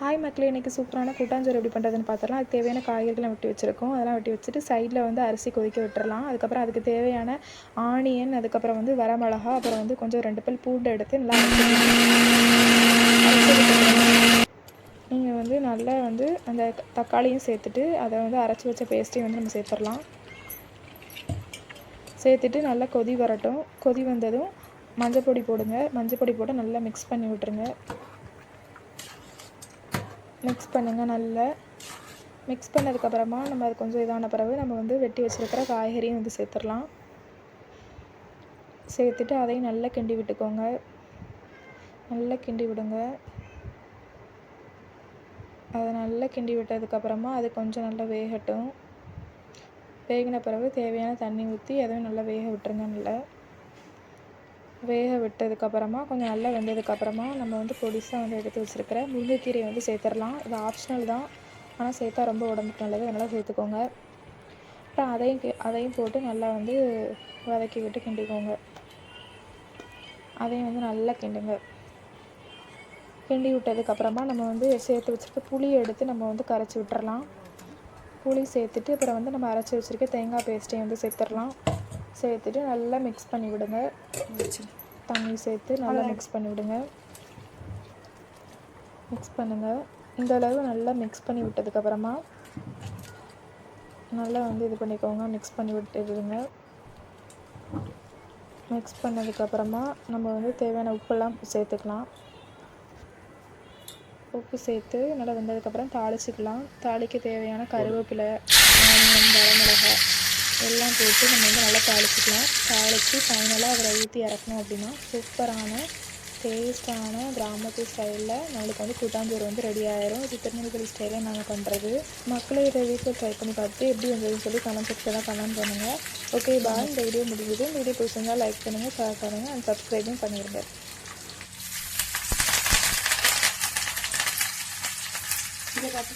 Hi மக்களே, இன்றைக்கி சூப்பரான கூட்டாஞ்சோறு எப்படி பண்ணுறதுன்னு பார்த்துடலாம். அதுக்கு தேவையான காய்கறிலாம் வெட்டி வச்சுருக்கோம். அதெல்லாம் வெட்டி வச்சுட்டு சைடில் வந்து அரிசி கொதிக்க விட்டுறலாம். அதுக்கப்புறம் அதுக்கு தேவையான ஆனியன், அதுக்கப்புறம் வந்து வரமிளகா, அப்புறம் வந்து கொஞ்சம் 2 பல் பூண்டு எடுத்து நல்லா நீங்கள் வந்து நல்லா வந்து அந்த தக்காளியும் சேர்த்துட்டு அதை வந்து அரைச்சி வச்ச பேஸ்ட்டையும் வந்து நம்ம சேர்த்துடலாம். சேர்த்துட்டு நல்லா கொதி வரட்டும். கொதி வந்ததும் மஞ்சள் பொடி போடுங்க. மஞ்சள் பொடி போட்டு நல்லா மிக்ஸ் பண்ணி விட்டுருங்க. மிக்ஸ் பண்ணுங்கள். நல்லா மிக்ஸ் பண்ணதுக்கப்புறமா நம்ம அது கொஞ்சம் இதான பிறகு நம்ம வந்து வெட்டி வச்சுருக்கிற காய்கறியும் வந்து சேர்த்துடலாம். சேர்த்துட்டு அதையும் நல்லா கிண்டி விட்டுக்கோங்க. நல்லா கிண்டி விடுங்க. அதை நல்லா கிண்டி விட்டதுக்கப்புறமா அது கொஞ்சம் நல்லா வேகட்டும். வேகின பிறகு தேவையான தண்ணி ஊற்றி அதையும் நல்லா வேக விட்டுருங்க. நல்லா வேக விட்டதுக்கப்புறமா கொஞ்சம் நல்லா வெந்ததுக்கப்புறமா நம்ம வந்து பொடிசாக வந்து எடுத்து வச்சுருக்கிற முருங்கைக்கீரையை வந்து சேர்த்துடலாம். இது ஆப்ஷனல் தான், ஆனால் சேர்த்தா ரொம்ப உடம்புக்கு நல்லது, அதனால் சேர்த்துக்கோங்க. அப்புறம் அதையும் போட்டு நல்லா வந்து வதக்கி விட்டு கிண்டிக்கோங்க. அதையும் வந்து நல்லா கிண்டுங்க. கிண்டி விட்டதுக்கப்புறமா நம்ம வந்து சேர்த்து வச்சுருக்க புளியை எடுத்து நம்ம வந்து கரைச்சி விட்டுறலாம். புளி சேர்த்துட்டு அப்புறம் வந்து நம்ம அரைச்சி வச்சுருக்க தேங்காய் பேஸ்ட்டையும் வந்து சேர்த்துடலாம். சேர்த்துட்டு நல்லா மிக்ஸ் பண்ணி விடுங்க. தண்ணி சேர்த்து நல்லா மிக்ஸ் பண்ணி விடுங்க. மிக்ஸ் பண்ணுங்கள். இந்த அளவு நல்லா மிக்ஸ் பண்ணி விட்டதுக்கப்புறமா நல்லா வந்து இது பண்ணிக்கோங்க. மிக்ஸ் பண்ணி விட்டுடுங்க. மிக்ஸ் பண்ணதுக்கப்புறமா நம்ம வந்து தேவையான உப்பெல்லாம் சேர்த்துக்கலாம். உப்பு சேர்த்து நல்லா வெந்ததுக்கப்புறம் தாளிச்சிக்கலாம். தாளிக்க தேவையான கருவேப்பிலை, ஆனியன், வரமிளகாய் எல்லாம் போட்டு நம்ம வந்து நல்லா தாளிச்சிக்கலாம். தாளித்து ஃபைனலாக அதில் ஊற்றி இறக்கணும் அப்படின்னா சூப்பரான டேஸ்டான கிராமத்து ஸ்டைலில் நம்மளுக்கு வந்து கூட்டாஞ்சோறு வந்து ரெடி ஆயிரும். இது திருநெல்வேலி ஸ்டைலில் நாங்கள் பண்ணுறது. மக்களே இதை வீட்டில் ட்ரை பண்ணி பார்த்துட்டு எப்படி வந்ததுன்னு சொல்லி கமெண்ட் செக்ஷனில் கமெண்ட் பண்ணுங்கள். Okay bye. இந்த வீடியோ முடியுது. இந்த வீடியோ பிடிச்சிருந்தால் லைக் பண்ணுங்கள், ஷேர் பண்ணுங்கள் அண்ட் சப்ஸ்கிரைபும் பண்ணிடுங்க. இதை பார்த்து